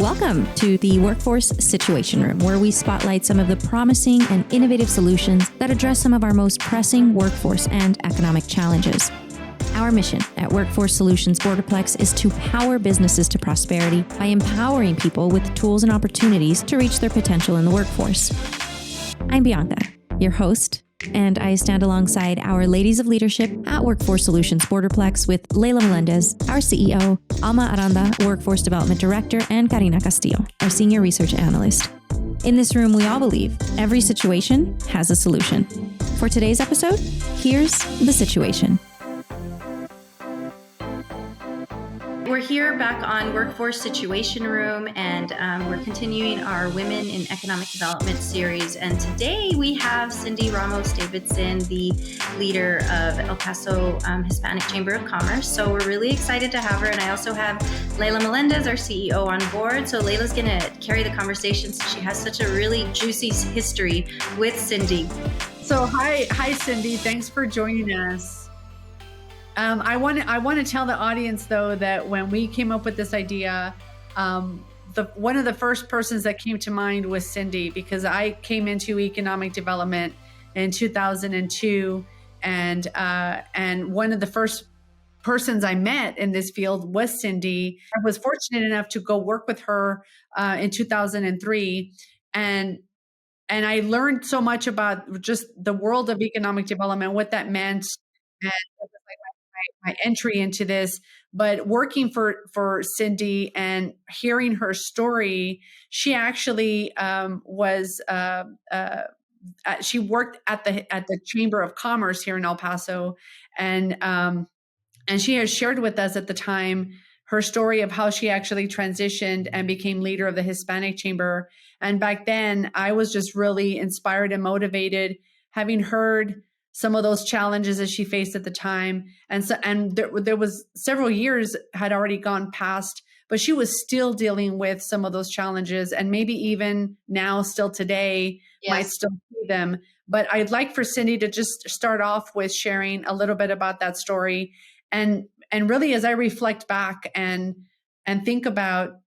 Welcome to the Workforce Situation Room, where we spotlight some of the promising and innovative solutions that address some of our most pressing workforce and economic challenges. Our mission at Workforce Solutions Borderplex is to power businesses to prosperity by empowering people with tools and opportunities to reach their potential in the workforce. I'm Bianca, your host, and I stand alongside our ladies of leadership at Workforce Solutions Borderplex with Leila Melendez, our CEO, Alma Aranda, Workforce Development Director, and Karina Castillo, our Senior Research Analyst. In this room, we all believe every situation has a solution. For today's episode, here's the situation. We're here back on Workforce Situation Room, and we're continuing our Women in Economic Development series. And today we have Cindy Ramos-Davidson, the leader of El Paso Hispanic Chamber of Commerce. So we're really excited to have her. And I also have Leila Melendez, our CEO, on board. So Leila's going to carry the conversation since she has such a really juicy history with Cindy. So hi, Cindy. Thanks for joining us. I want to tell the audience, though, that when we came up with this idea, one of the first persons that came to mind was Cindy, because I came into economic development in 2002, and one of the first persons I met in this field was Cindy. I was fortunate enough to go work with her in 2003, and I learned so much about just the world of economic development, what that meant, and it was like my entry into this. But working for Cindy and hearing her story, she actually she worked at the Chamber of Commerce here in El Paso, and she has shared with us at the time her story of how she actually transitioned and became leader of the Hispanic Chamber. And back then, I was just really inspired and motivated, having heard some of those challenges that she faced at the time. And there was several years had already gone past, but she was still dealing with some of those challenges, and maybe even now, still today, might still see them. But I'd like for Cindy to just start off with sharing a little bit about that story. And really, as I reflect back and think about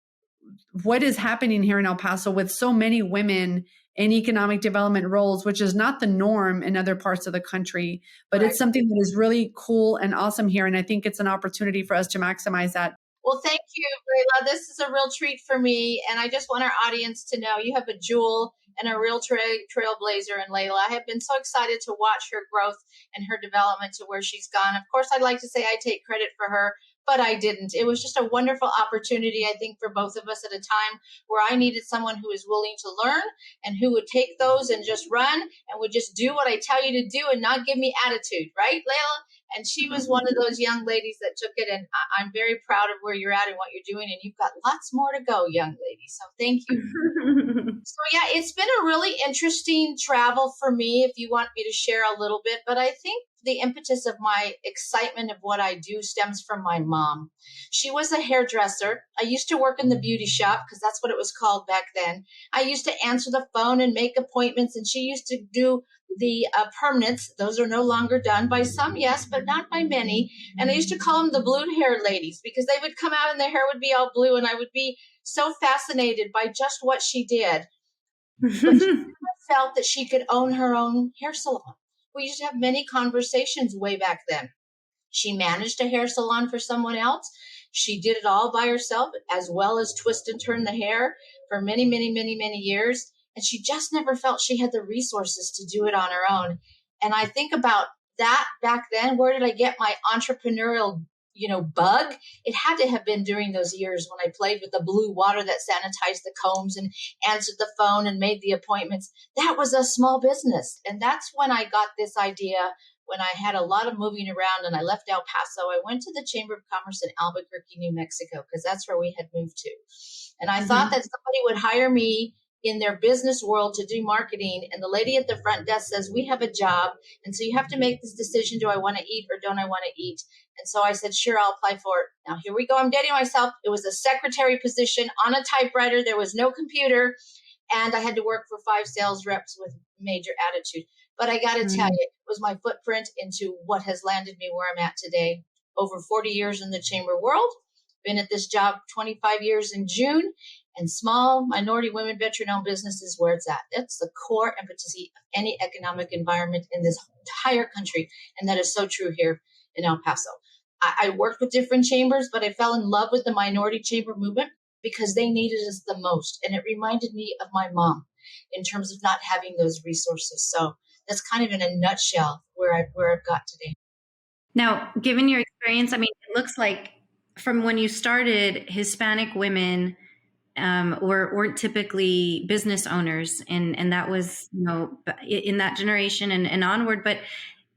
what is happening here in El Paso with so many women in economic development roles, which is not the norm in other parts of the country, but It's something that is really cool and awesome here. And I think it's an opportunity for us to maximize that. Well, thank you, Leila. This is a real treat for me. And I just want our audience to know you have a jewel and a real trailblazer in Leila. I have been so excited to watch her growth and her development to where she's gone. Of course, I'd like to say I take credit for her, but I didn't. It was just a wonderful opportunity, I think, for both of us at a time where I needed someone who was willing to learn and who would take those and just run and would just do what I tell you to do and not give me attitude, right, Leila? And she was one of those young ladies that took it, and I'm very proud of where you're at and what you're doing, and you've got lots more to go, young lady. So thank you. So yeah, it's been a really interesting travel for me, if you want me to share a little bit, but I think the impetus of my excitement of what I do stems from my mom. She was a hairdresser. I used to work in the beauty shop because that's what it was called back then. I used to answer the phone and make appointments, and she used to do the permanents. Those are no longer done by some, yes, but not by many. And I used to call them the blue hair ladies because they would come out and their hair would be all blue, and I would be so fascinated by just what she did. But she never felt that she could own her own hair salon. We used to have many conversations way back then. She managed a hair salon for someone else. She did it all by herself, as well as twist and turn the hair for many, many, many, many years. And she just never felt she had the resources to do it on her own. And I think about that back then. Where did I get my entrepreneurial bug? It had to have been during those years when I played with the blue water that sanitized the combs and answered the phone and made the appointments. That was a small business. And that's when I got this idea, when I had a lot of moving around and I left El Paso. I went to the Chamber of Commerce in Albuquerque, New Mexico, because that's where we had moved to. And I thought that somebody would hire me in their business world to do marketing. And the lady at the front desk says, we have a job. And so you have to make this decision. Do I want to eat or don't I want to eat? And so I said, sure, I'll apply for it. Now, here we go. I'm dating myself. It was a secretary position on a typewriter. There was no computer. And I had to work for 5 sales reps with major attitude. But I got to tell you, it was my footprint into what has landed me where I'm at today. Over 40 years in the chamber world. Been at this job 25 years in June. And small minority women, veteran-owned businesses, where it's at. That's the core impetus of any economic environment in this entire country. And that is so true here in El Paso. I worked with different chambers, but I fell in love with the minority chamber movement because they needed us the most. And it reminded me of my mom in terms of not having those resources. So that's kind of in a nutshell where I've got today. Now, given your experience, I mean, it looks like from when you started, Hispanic women weren't typically business owners, and that was, in that generation and onward. But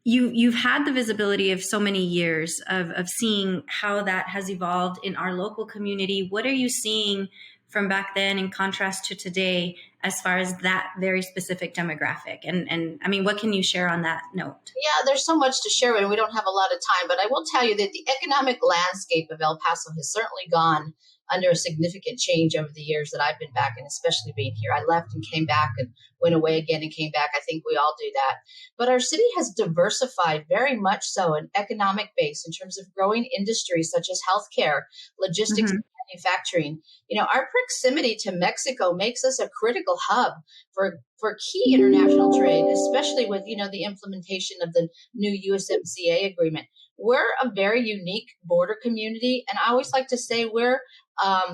you've had the visibility of so many years of seeing how that has evolved in our local community. What are you seeing from back then in contrast to today as far as that very specific demographic? And I mean, what can you share on that note? Yeah, there's so much to share, and we don't have a lot of time, but I will tell you that the economic landscape of El Paso has certainly gone under a significant change over the years that I've been back, and especially being here. I left and came back and went away again and came back. I think we all do that. But our city has diversified very much so an economic base in terms of growing industries such as healthcare, logistics, and manufacturing. Our proximity to Mexico makes us a critical hub for key international trade, especially with, the implementation of the new USMCA agreement. We're a very unique border community, and I always like to say we're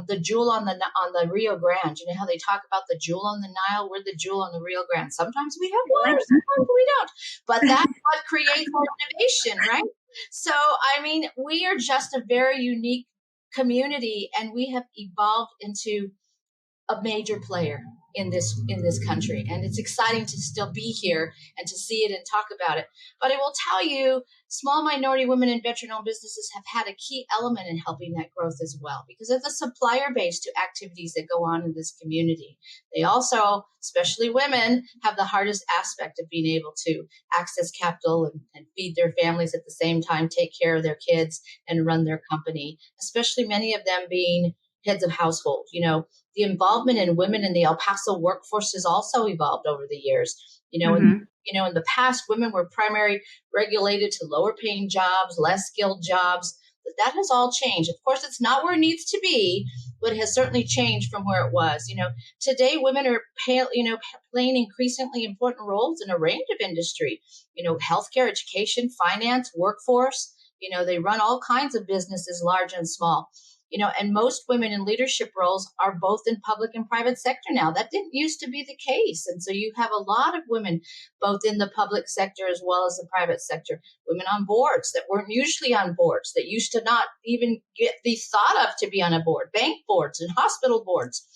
the jewel on the Rio Grande. You know how they talk about the jewel on the Nile? We're the jewel on the Rio Grande. Sometimes we have water, sometimes we don't. But that's what creates our innovation, right? So, I mean, we are just a very unique community, and we have evolved into a major player in this country, and it's exciting to still be here and to see it and talk about it. But I will tell you, small minority women and veteran-owned businesses have had a key element in helping that growth as well, because of the supplier base to activities that go on in this community. They also, especially women, have the hardest aspect of being able to access capital and feed their families at the same time, take care of their kids, and run their company, especially many of them being heads of household. The involvement in women in the El Paso workforce has also evolved over the years. In the past, women were primarily regulated to lower paying jobs, less skilled jobs, but that has all changed. Of course, it's not where it needs to be, but it has certainly changed from where it was. Today women are playing increasingly important roles in a range of industry, healthcare, education, finance, workforce. They run all kinds of businesses, large and small. And most women in leadership roles are both in public and private sector now. That didn't used to be the case. And so you have a lot of women, both in the public sector as well as the private sector, women on boards that weren't usually on boards, that used to not even be thought of to be on a board, bank boards and hospital boards,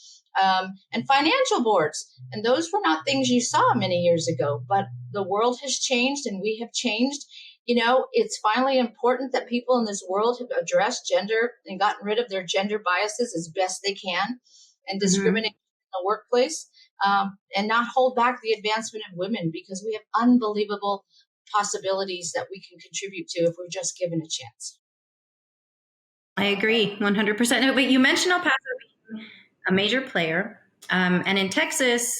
and financial boards. And those were not things you saw many years ago, but the world has changed and we have changed. It's finally important that people in this world have addressed gender and gotten rid of their gender biases as best they can and discriminate in the workplace, and not hold back the advancement of women, because we have unbelievable possibilities that we can contribute to if we're just given a chance. I agree 100%. No, but you mentioned El Paso being a major player, and in Texas,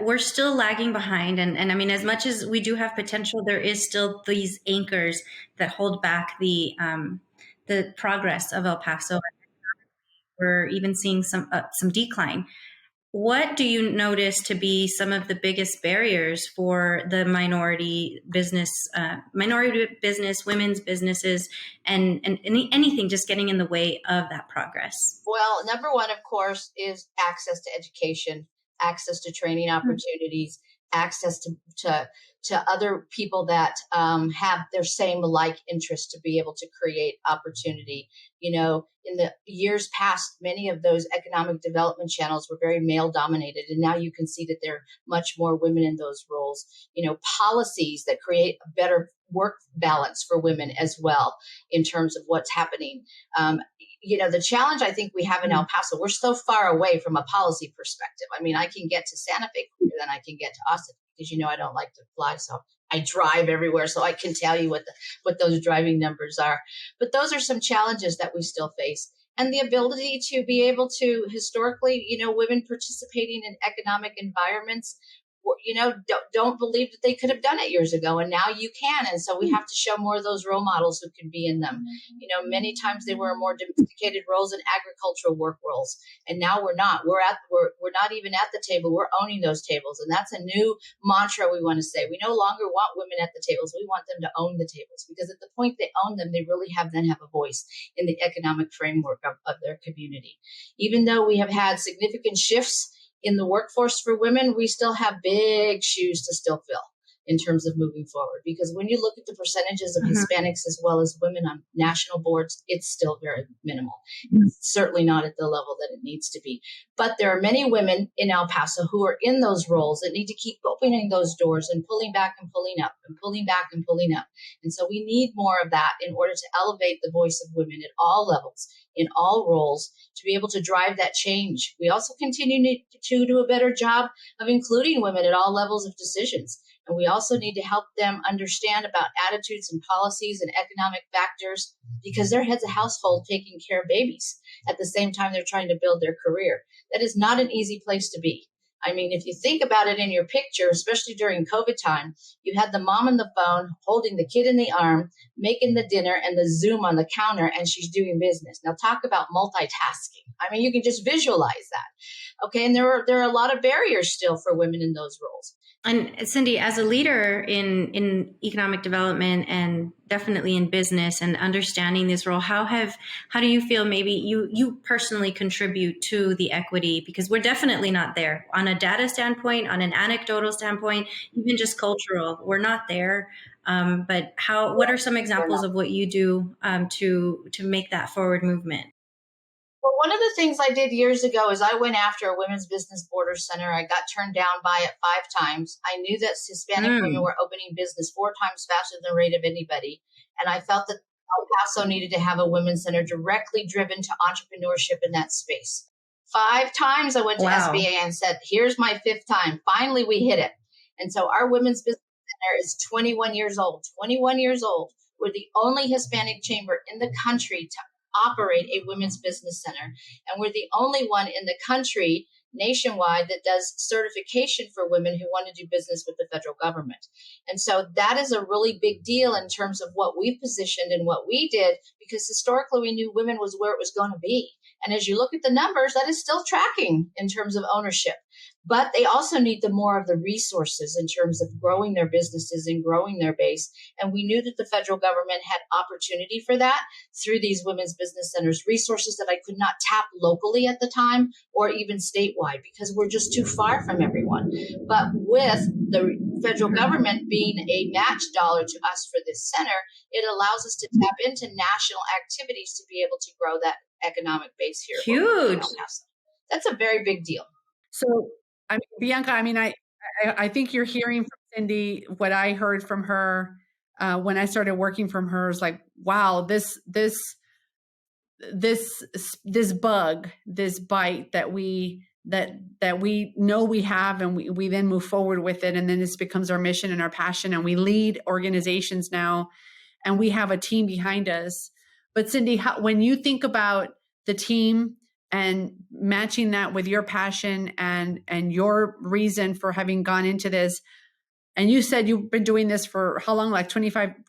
we're still lagging behind. And I mean, as much as we do have potential, there is still these anchors that hold back the progress of El Paso. We're even seeing some decline. What do you notice to be some of the biggest barriers for the minority business, women's businesses, and anything just getting in the way of that progress? Well, number one, of course, is access to education, access to training opportunities, access to other people that have their same interest to be able to create opportunity. In the years past, many of those economic development channels were very male dominated, and now you can see that there are much more women in those roles. Policies that create a better work balance for women as well in terms of what's happening. The challenge I think we have in El Paso, we're so far away from a policy perspective. I mean, I can get to Santa Fe quicker than I can get to Austin, because I don't like to fly, so I drive everywhere, so I can tell you what those driving numbers are. But those are some challenges that we still face. And the ability to be able to, historically, women participating in economic environments don't believe that they could have done it years ago, and now you can. And so we have to show more of those role models who can be in them. Many times they were more domesticated roles in agricultural work roles, and now we're not. We're not even at the table. We're owning those tables, and that's a new mantra we want to say. We no longer want women at the tables. We want them to own the tables, because at the point they own them, they really have a voice in the economic framework of their community. Even though we have had significant shifts in the workforce for women, we still have big shoes to still fill in terms of moving forward. Because when you look at the percentages of Hispanics as well as women on national boards, it's still very minimal. It's certainly not at the level that it needs to be. But there are many women in El Paso who are in those roles that need to keep opening those doors and pulling back and pulling up and pulling back and pulling up. And so we need more of that in order to elevate the voice of women at all levels, in all roles, to be able to drive that change. We also continue to do a better job of including women at all levels of decisions. And we also need to help them understand about attitudes and policies and economic factors, because they're heads of household taking care of babies at the same time they're trying to build their career. That is not an easy place to be. I mean, if you think about it in your picture, especially during COVID time, you had the mom on the phone holding the kid in the arm, making the dinner and the Zoom on the counter, and she's doing business. Now talk about multitasking. I mean, you can just visualize that. Okay. And there are a lot of barriers still for women in those roles. And Cindy, as a leader in economic development and definitely in business and understanding this role, how do you feel maybe you personally contribute to the equity? Because we're definitely not there on a data standpoint, on an anecdotal standpoint, even just cultural. We're not there. But what are some examples of what you do to make that forward movement? Well, one of the things I did years ago is I went after a women's business border center. I got turned down by it 5 times. I knew that Hispanic women were opening business 4 times faster than the rate of anybody. And I felt that El Paso needed to have a women's center directly driven to entrepreneurship in that space. 5 times I went to SBA and said, here's my 5th time. Finally, we hit it. And so our women's business center is 21 years old. 21 years old. We're the only Hispanic chamber in the country to operate a women's business center. And we're the only one in the country nationwide that does certification for women who want to do business with the federal government. And so that is a really big deal in terms of what we positioned and what we did, because historically we knew women was where it was going to be. And as you look at the numbers, that is still tracking in terms of ownership. But they also need more of the resources in terms of growing their businesses and growing their base. And we knew that the federal government had opportunity for that through these women's business centers, resources that I could not tap locally at the time or even statewide, because we're just too far from everyone. But with the federal government being a match dollar to us for this center, it allows us to tap into national activities to be able to grow that economic base here. Huge. That's a very big deal. So, I mean, Bianca, I think you're hearing from Cindy what I heard from her when I started working from her is like, wow, this bug, this bite that we know we have, and we then move forward with it, and then this becomes our mission and our passion, and we lead organizations now, and we have a team behind us. But Cindy, when you think about the team and matching that with your passion and your reason for having gone into this, and you said you've been doing this for how long? Like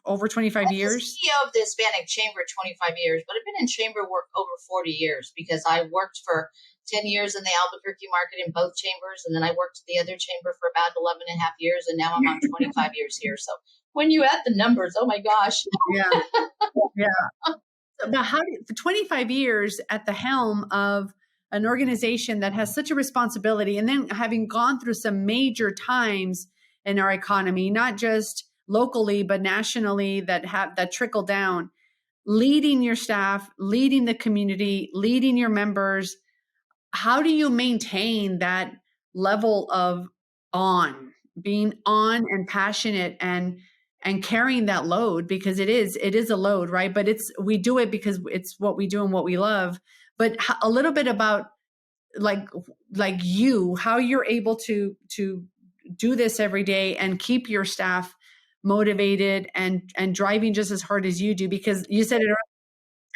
over 25 years? I'm the CEO of the Hispanic Chamber 25 years, but I've been in chamber work over 40 years, because I worked for 10 years in the Albuquerque market in both chambers. And then I worked at the other chamber for about 11 and a half years. And now I'm on 25 years here. So when you add the numbers, oh my gosh. Yeah. Yeah. But for 25 years at the helm of an organization that has such a responsibility, and then having gone through some major times in our economy, not just locally, but nationally, that trickle down, leading your staff, leading the community, leading your members, how do you maintain that level of being on and passionate and carrying that load? Because it is a load, right? But we do it because it's what we do and what we love. But a little bit about like you, how you're able to do this every day and keep your staff motivated and driving just as hard as you do, because you said it earlier.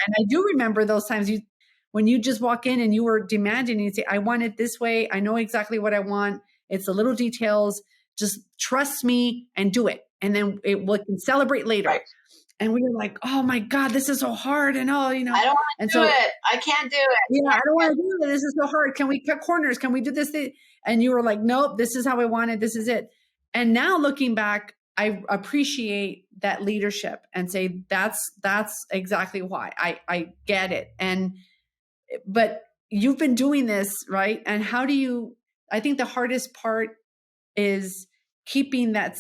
And I do remember those times when you just walk in and you were demanding, and you say, I want it this way. I know exactly what I want. It's the little details. Just trust me and do it. And then we can celebrate later. Right. And we were like, oh my God, this is so hard. And I don't want to do it. I can't do it. Yeah, I don't want to do it. This is so hard. Can we cut corners? Can we do this thing? And you were like, nope, this is how I want it. This is it. And now looking back, I appreciate that leadership and say, that's exactly why. I get it. But you've been doing this, right? And I think the hardest part is keeping that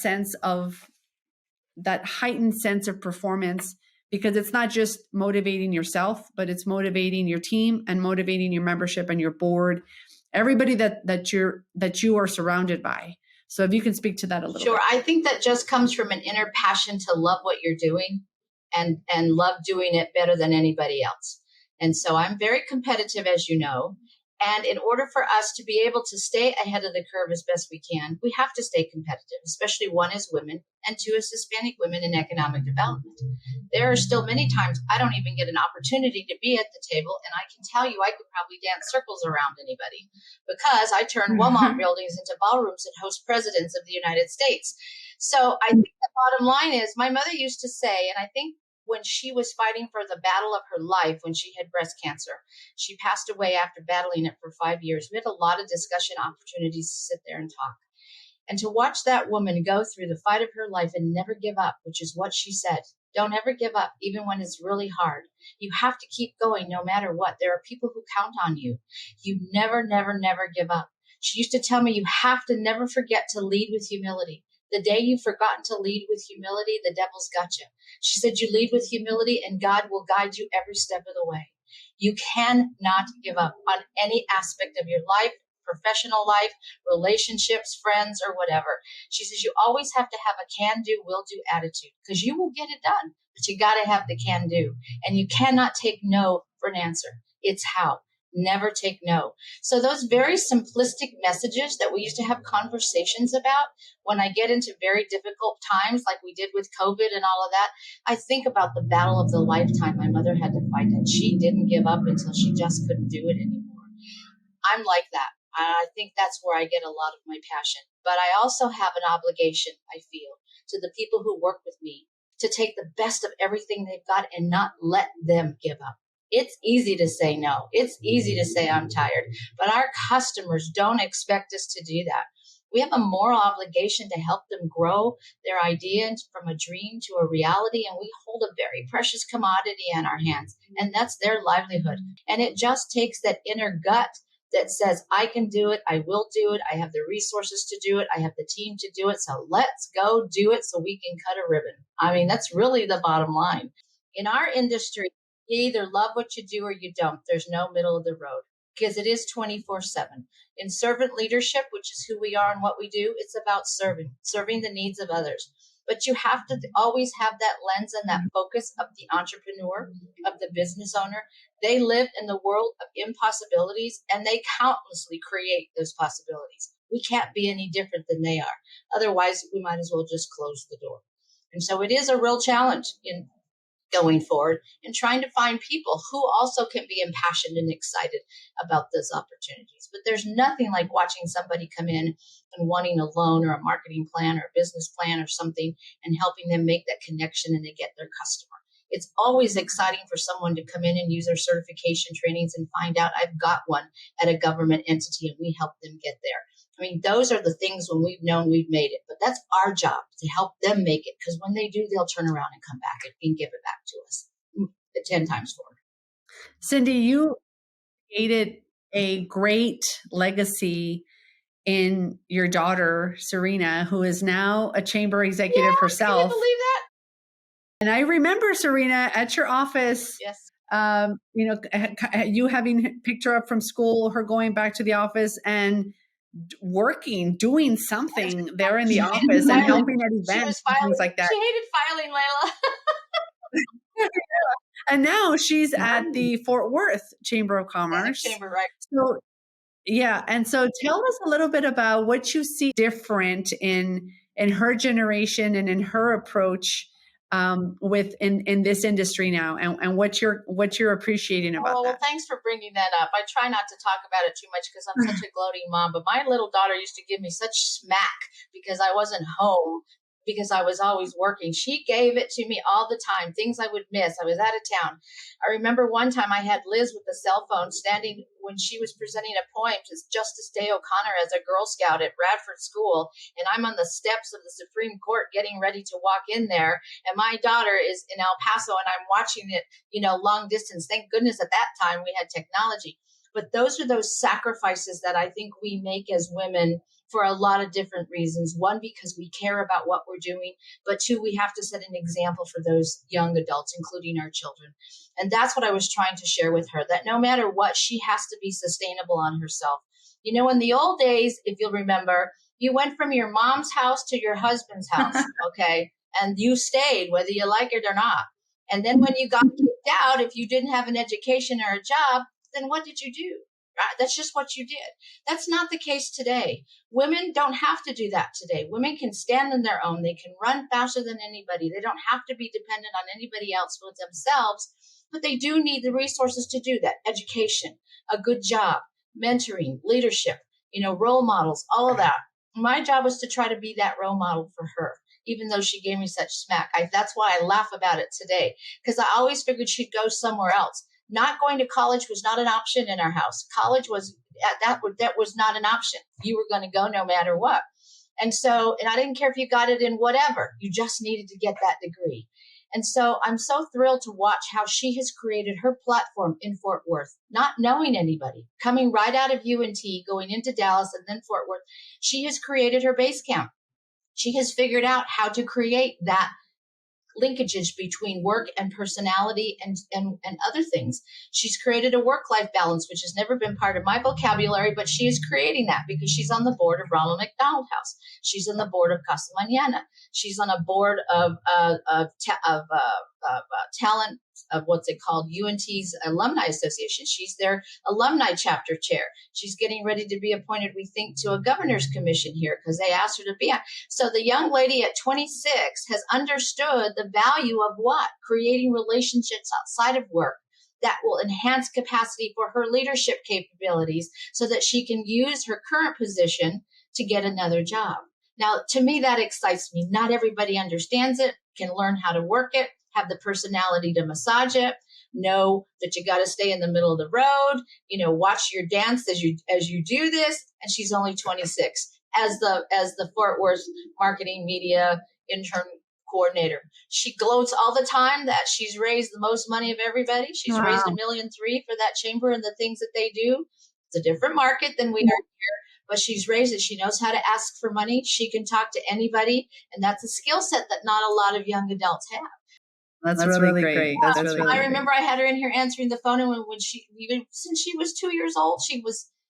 heightened sense of performance, because it's not just motivating yourself, but it's motivating your team and motivating your membership and your board, everybody that you are surrounded by. So if you can speak to that a little bit. Sure. I think that just comes from an inner passion to love what you're doing and love doing it better than anybody else. And so I'm very competitive, as you know. And in order for us to be able to stay ahead of the curve as best we can, we have to stay competitive, especially one as women and two as Hispanic women in economic development. There are still many times I don't even get an opportunity to be at the table. And I can tell you I could probably dance circles around anybody because I turn Walmart buildings into ballrooms and host presidents of the United States. So I think the bottom line is my mother used to say, and I think when she was fighting for the battle of her life, when she had breast cancer, she passed away after battling it for 5 years. We had a lot of discussion opportunities to sit there and talk. And to watch that woman go through the fight of her life and never give up, which is what she said. Don't ever give up, even when it's really hard. You have to keep going no matter what. There are people who count on you. You never, never, never give up. She used to tell me, you have to never forget to lead with humility. The day you've forgotten to lead with humility, the devil's got you. She said, you lead with humility and God will guide you every step of the way. You cannot give up on any aspect of your life, professional life, relationships, friends, or whatever. She says, you always have to have a can-do, will-do attitude because you will get it done, but you got to have the can-do. And you cannot take no for an answer. It's how. Never take no. So those very simplistic messages that we used to have conversations about, when I get into very difficult times like we did with COVID and all of that, I think about the battle of the lifetime my mother had to fight, and she didn't give up until she just couldn't do it anymore. I'm like that. I think that's where I get a lot of my passion. But I also have an obligation, I feel, to the people who work with me to take the best of everything they've got and not let them give up. It's easy to say no. It's easy to say I'm tired, but our customers don't expect us to do that. We have a moral obligation to help them grow their idea from a dream to a reality, and we hold a very precious commodity in our hands, and that's their livelihood. And it just takes that inner gut that says, I can do it, I will do it, I have the resources to do it, I have the team to do it, so let's go do it so we can cut a ribbon. I mean, that's really the bottom line. In our industry, you either love what you do or you don't. There's no middle of the road because it is 24/7. In servant leadership, which is who we are and what we do, it's about serving the needs of others. But you have to always have that lens and that focus of the entrepreneur, of the business owner. They live in the world of impossibilities and they countlessly create those possibilities. We can't be any different than they are. Otherwise, we might as well just close the door. And so it is a real challenge in going forward and trying to find people who also can be impassioned and excited about those opportunities. But there's nothing like watching somebody come in and wanting a loan or a marketing plan or a business plan or something and helping them make that connection and they get their customer. It's always exciting for someone to come in and use their certification trainings and find out I've got one at a government entity and we help them get there. I mean, those are the things when we've known we've made it, but that's our job to help them make it. Because when they do, they'll turn around and come back and give it back to us 10 times forward. Cindy, you created a great legacy in your daughter, Serena, who is now a chamber executive herself. Can you believe that? And I remember, Serena, at your office, yes. You having picked her up from school, her going back to the office and doing something there in the office and helping at events and things like that. She hated filing, Leila. And now she's at the Fort Worth Chamber of Commerce. Chamber, right. So, yeah. And so tell us a little bit about what you see different in her generation and in her approach with in this industry now, and what you're appreciating about Well, that. thanks for bringing that up. I try not to talk about it too much because I'm such a gloating mom, but my little daughter used to give me such smack because I wasn't home, because I was always working. She gave it to me all the time, things I would miss. I was out of town. I remember one time I had Liz with the cell phone standing when she was presenting a poem to Justice Day O'Connor as a Girl Scout at Bradford School, and I'm on the steps of the Supreme Court getting ready to walk in there, and my daughter is in El Paso, and I'm watching it, long distance. Thank goodness at that time we had technology. But those are those sacrifices that I think we make as women for a lot of different reasons. One, because we care about what we're doing, but two, we have to set an example for those young adults, including our children. And that's what I was trying to share with her, that no matter what, she has to be sustainable on herself. In the old days, if you'll remember, you went from your mom's house to your husband's house, okay? And you stayed, whether you like it or not. And then when you got kicked out, if you didn't have an education or a job, then what did you do? Right? That's just what you did. That's not the case today. Women don't have to do that today. Women can stand on their own. They can run faster than anybody. They don't have to be dependent on anybody else for themselves, but they do need the resources to do that. Education, a good job, mentoring, leadership, role models, all of that. My job was to try to be that role model for her, even though she gave me such smack. That's why I laugh about it today, because I always figured she'd go somewhere else. Not going to college was not an option in our house. College was that was not an option. You were going to go no matter what. And I didn't care if you got it in whatever. You just needed to get that degree. And so I'm so thrilled to watch how she has created her platform in Fort Worth, not knowing anybody, coming right out of UNT, going into Dallas and then Fort Worth. She has created her base camp. She has figured out how to create that linkages between work and personality and other things. She's created a work-life balance, which has never been part of my vocabulary, but she is creating that because she's on the board of Ronald McDonald House. She's on the board of Casa Mañana. She's on a board of talent, of what's it called, UNT's Alumni Association. She's their alumni chapter chair. She's getting ready to be appointed, we think, to a governor's commission here because they asked her to be on. So the young lady at 26 has understood the value of what? Creating relationships outside of work that will enhance capacity for her leadership capabilities so that she can use her current position to get another job. Now, to me, that excites me. Not everybody understands it, can learn how to work it, have the personality to massage it, know that you got to stay in the middle of the road, watch your dance as you do this. And she's only 26 as the Fort Worth marketing media intern coordinator. She gloats all the time that she's raised the most money of everybody. She's raised $1.3 million for that chamber and the things that they do. It's a different market than we are here, but she's raised it. She knows how to ask for money. She can talk to anybody. And that's a skill set that not a lot of young adults have. That's really great. That's really I remember I had her in here answering the phone, and when since she was 2 years old,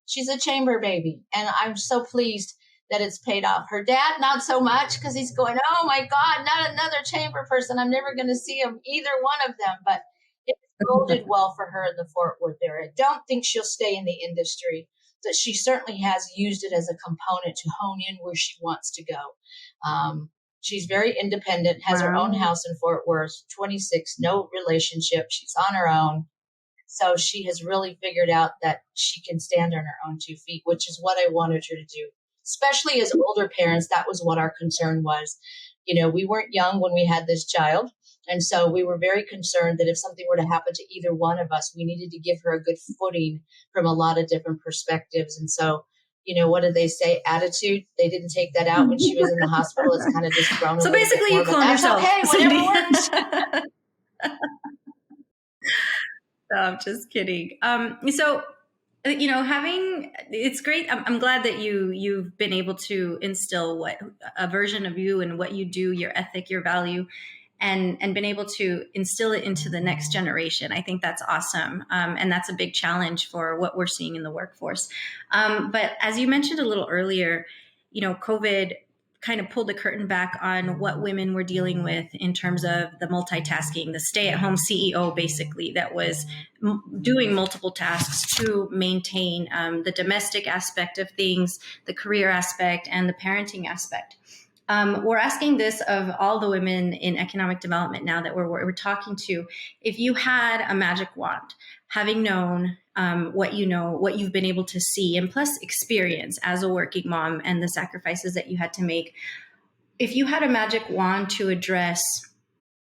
she's a chamber baby, and I'm so pleased that it's paid off. Her dad, not so much, because he's going, oh my God, not another chamber person. I'm never going to see him, either one of them. But it boded well for her in the Fort Worth area. Don't think she'll stay in the industry, but she certainly has used it as a component to hone in where she wants to go. She's very independent, has her own house in Fort Worth, 26, no relationship. She's on her own. So she has really figured out that she can stand on her own 2 feet, which is what I wanted her to do. Especially as older parents, that was what our concern was. We weren't young when we had this child. And so we were very concerned that if something were to happen to either one of us, we needed to give her a good footing from a lot of different perspectives. And so, what did they say? Attitude. They didn't take that out when she was in the hospital. It's kind of just grown. So basically, you cloned yourself. Okay, whatever works. No, I'm just kidding. So, it's great. I'm glad that you've been able to instill a version of you and what you do, your ethic, your value, and been able to instill it into the next generation. I think that's awesome. And that's a big challenge for what we're seeing in the workforce. But as you mentioned a little earlier, COVID kind of pulled the curtain back on what women were dealing with in terms of the multitasking, the stay-at-home CEO, basically, that was doing multiple tasks to maintain the domestic aspect of things, the career aspect, and the parenting aspect. We're asking this of all the women in economic development now that we're talking to. If you had a magic wand, having known what you know, what you've been able to see, and plus experience as a working mom and the sacrifices that you had to make, if you had a magic wand to address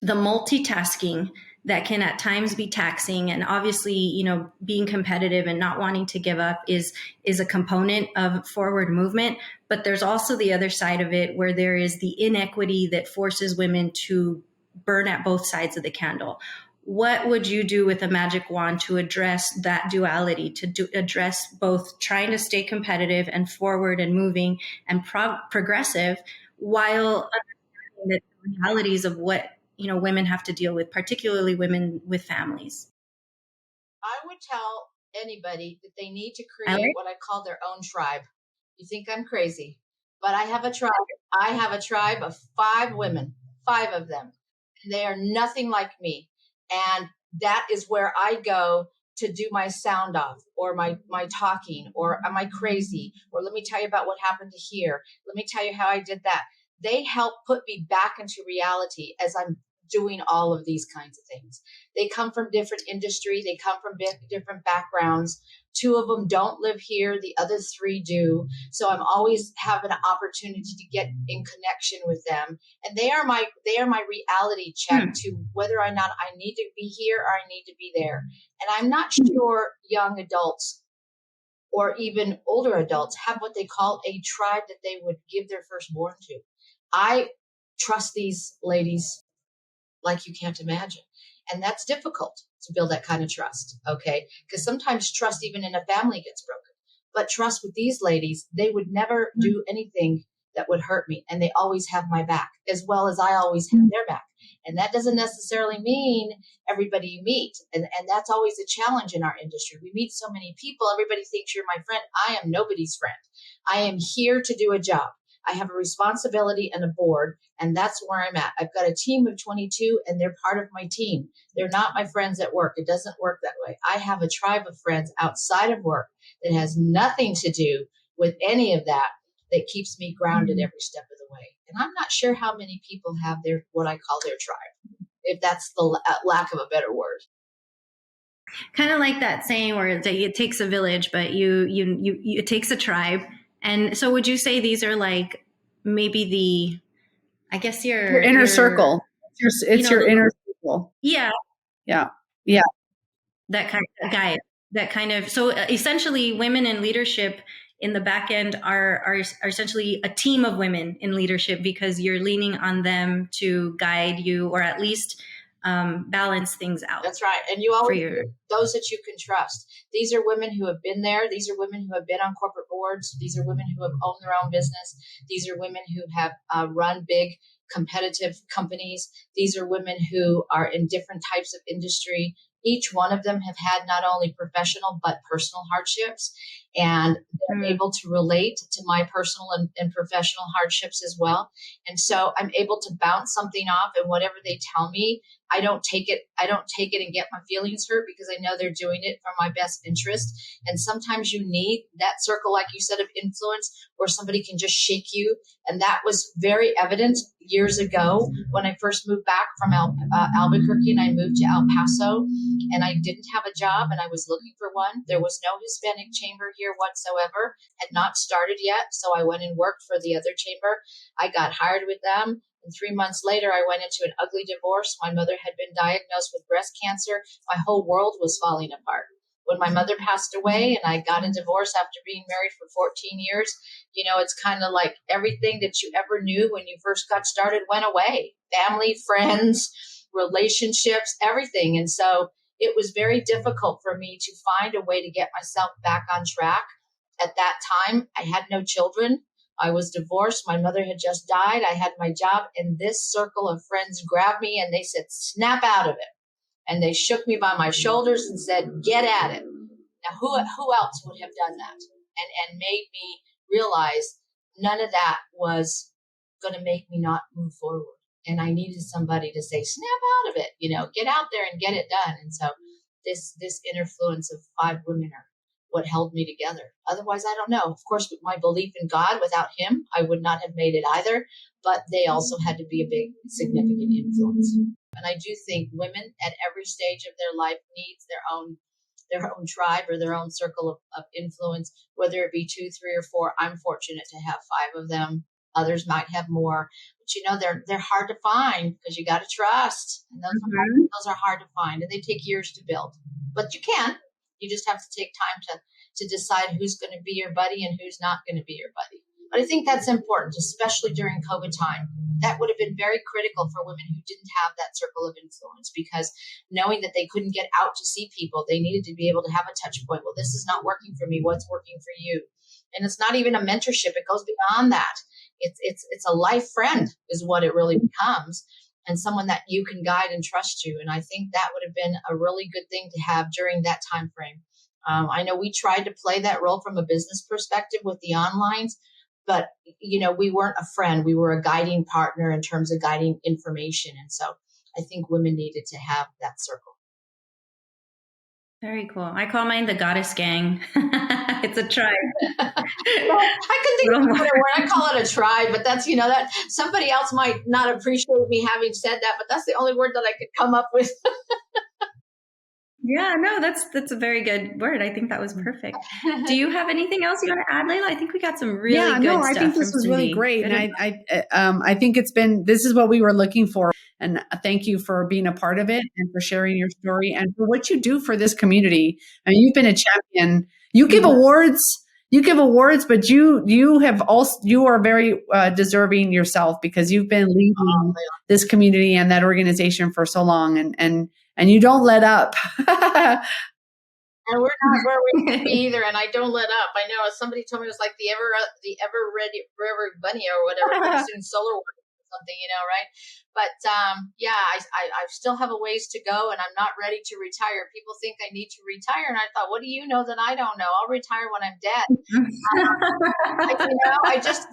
the multitasking that can at times be taxing, and obviously, you know, being competitive and not wanting to give up is a component of forward movement, but there's also the other side of it where there is the inequity that forces women to burn at both sides of the candle. What would you do with a magic wand to address that duality, to address both trying to stay competitive and forward and moving and progressive, while understanding the realities of what, you know, women have to deal with, particularly women with families? I would tell anybody that they need to create what I call their own tribe. You think I'm crazy, but I have a tribe. I have a tribe of 5 women, 5 of them. And they are nothing like me. And that is where I go to do my sound off, or my talking, or am I crazy? Or let me tell you about what happened to here. Let me tell you how I did that. They help put me back into reality as I'm doing all of these kinds of things. They come from different industry. They come from different backgrounds. 2 of them don't live here. The other 3 do. So I'm always having an opportunity to get in connection with them. And they are my reality check to whether or not I need to be here or I need to be there. And I'm not sure young adults or even older adults have what they call a tribe that they would give their firstborn to. I trust these ladies like you can't imagine. And that's difficult to build that kind of trust, okay? Because sometimes trust even in a family gets broken. But trust with these ladies, they would never do anything that would hurt me. And they always have my back, as well as I always have their back. And that doesn't necessarily mean everybody you meet. And that's always a challenge in our industry. We meet so many people. Everybody thinks you're my friend. I am nobody's friend. I am here to do a job. I have a responsibility and a board, and that's where I'm at. I've got a team of 22, and they're part of my team. They're not my friends at work. It doesn't work that way. I have a tribe of friends outside of work that has nothing to do with any of that, that keeps me grounded every step of the way. And I'm not sure how many people have their, what I call their tribe, if that's the lack of a better word. Kind of like that saying where it takes a village, but it takes a tribe. And so would you say these are like maybe I guess your inner circle. It's your inner circle. Yeah. Yeah. Yeah. That kind of, so essentially women in leadership in the back end are essentially a team of women in leadership, because you're leaning on them to guide you, or at least balance things out. That's right. And you always those that you can trust. These are women who have been there. These are women who have been on corporate boards. These are women who have owned their own business. These are women who have run big competitive companies. These are women who are in different types of industry. Each one of them have had not only professional but personal hardships, and they're able to relate to my personal and professional hardships as well. And so I'm able to bounce something off, and whatever they tell me, I don't take it and get my feelings hurt, because I know they're doing it for my best interest. And sometimes you need that circle, like you said, of influence, where somebody can just shake you. And that was very evident years ago when I first moved back from Albuquerque, and I moved to El Paso, and I didn't have a job, and I was looking for one. There was no Hispanic chamber here whatsoever, had not started yet. So I went and worked for the other chamber. I got hired with them. And 3 months later, I went into an ugly divorce. My mother had been diagnosed with breast cancer. My whole world was falling apart. When my mother passed away and I got a divorce after being married for 14 years, you know, it's kind of like everything that you ever knew when you first got started went away. Family, friends, relationships, everything. And so it was very difficult for me to find a way to get myself back on track. At that time, I had no children. I was divorced. My mother had just died. I had my job, and this circle of friends grabbed me and they said, snap out of it. And they shook me by my shoulders and said, get at it. Now, who else would have done that and made me realize none of that was going to make me not move forward? And I needed somebody to say, snap out of it, you know, get out there and get it done. And so this influence of 5 women what held me together. Otherwise, I don't know. Of course, with my belief in God, without him, I would not have made it either. But they also had to be a big, significant influence. And I do think women at every stage of their life needs their own tribe or their own circle of influence, whether it be 2, 3, or 4. I'm fortunate to have 5 of them. Others might have more, but they're hard to find because you got to trust. And those are hard to find, and they take years to build. But you can. You just have to take time to decide who's going to be your buddy and who's not going to be your buddy. But I think that's important, especially during COVID time. That would have been very critical for women who didn't have that circle of influence, because knowing that they couldn't get out to see people, they needed to be able to have a touch point. Well, this is not working for me. What's working for you? And it's not even a mentorship. It goes beyond that. It's a life friend is what it really becomes, and someone that you can guide and trust you. And I think that would have been a really good thing to have during that time frame. I know we tried to play that role from a business perspective with the onlines, but, we weren't a friend. We were a guiding partner in terms of guiding information. And so I think women needed to have that circle. Very cool. I call mine the Goddess Gang. It's a tribe. I could think of a better word. I call it a tribe, but that's, that somebody else might not appreciate me having said that, but that's the only word that I could come up with. Yeah, no, that's a very good word. I think that was perfect. Do you have anything else you want to add, Leila? I think we got some really good stuff. I think this was really great. And I think this is what we were looking for. And thank you for being a part of it and for sharing your story and for what you do for this community. I mean, you've been a champion. You give awards, but you are very deserving yourself, because you've been leading this community and that organization for so long, and you don't let up. And we're not where we need to be either. And I don't let up. I know somebody told me it was like the ever ready River Bunny or whatever, pretty soon solar work or something, right? But I still have a ways to go, and I'm not ready to retire. People think I need to retire, and I thought, what do you know that I don't know? I'll retire when I'm dead.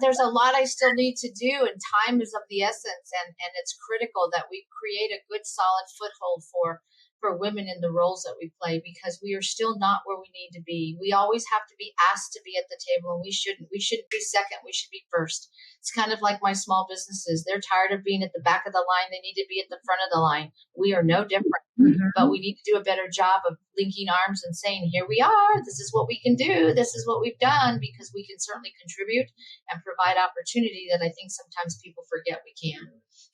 There's a lot I still need to do, and time is of the essence, and it's critical that we create a good, solid foothold for women in the roles that we play, because we are still not where we need to be. We always have to be asked to be at the table, and we shouldn't be second. We should be first. It's kind of like my small businesses. They're tired of being at the back of the line. They need to be at the front of the line. We are no different, but we need to do a better job of linking arms and saying, here we are. This is what we can do. This is what we've done, because we can certainly contribute and provide opportunity that I think sometimes people forget we can.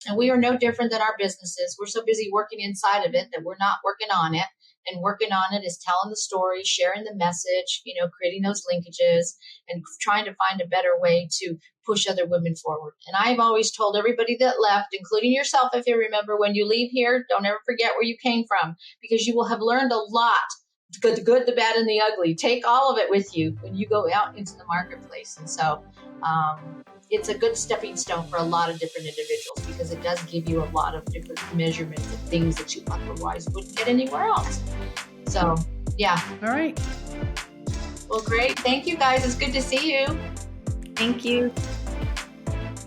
And we are no different than our businesses. We're so busy working inside of it that we're not working on it. And working on it is telling the story, sharing the message, creating those linkages, and trying to find a better way to push other women forward. And I've always told everybody that left, including yourself, if you remember, when you leave here, don't ever forget where you came from, because you will have learned a lot. The good, the bad, and the ugly. Take all of it with you when you go out into the marketplace. And so it's a good stepping stone for a lot of different individuals, because it does give you a lot of different measurements of things that you otherwise wouldn't get anywhere else. So, yeah. All right. Well, great. Thank you, guys. It's good to see you. Thank you.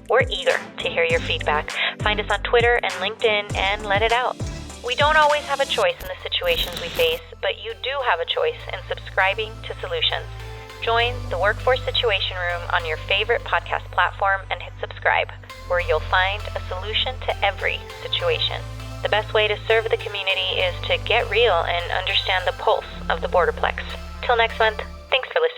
We're eager to hear your feedback. Find us on Twitter and LinkedIn and let it out. We don't always have a choice in the situations we face, but you do have a choice in subscribing to Solutions. Join the Workforce Situation Room on your favorite podcast platform and hit subscribe, where you'll find a solution to every situation. The best way to serve the community is to get real and understand the pulse of the Borderplex. Till next month, thanks for listening.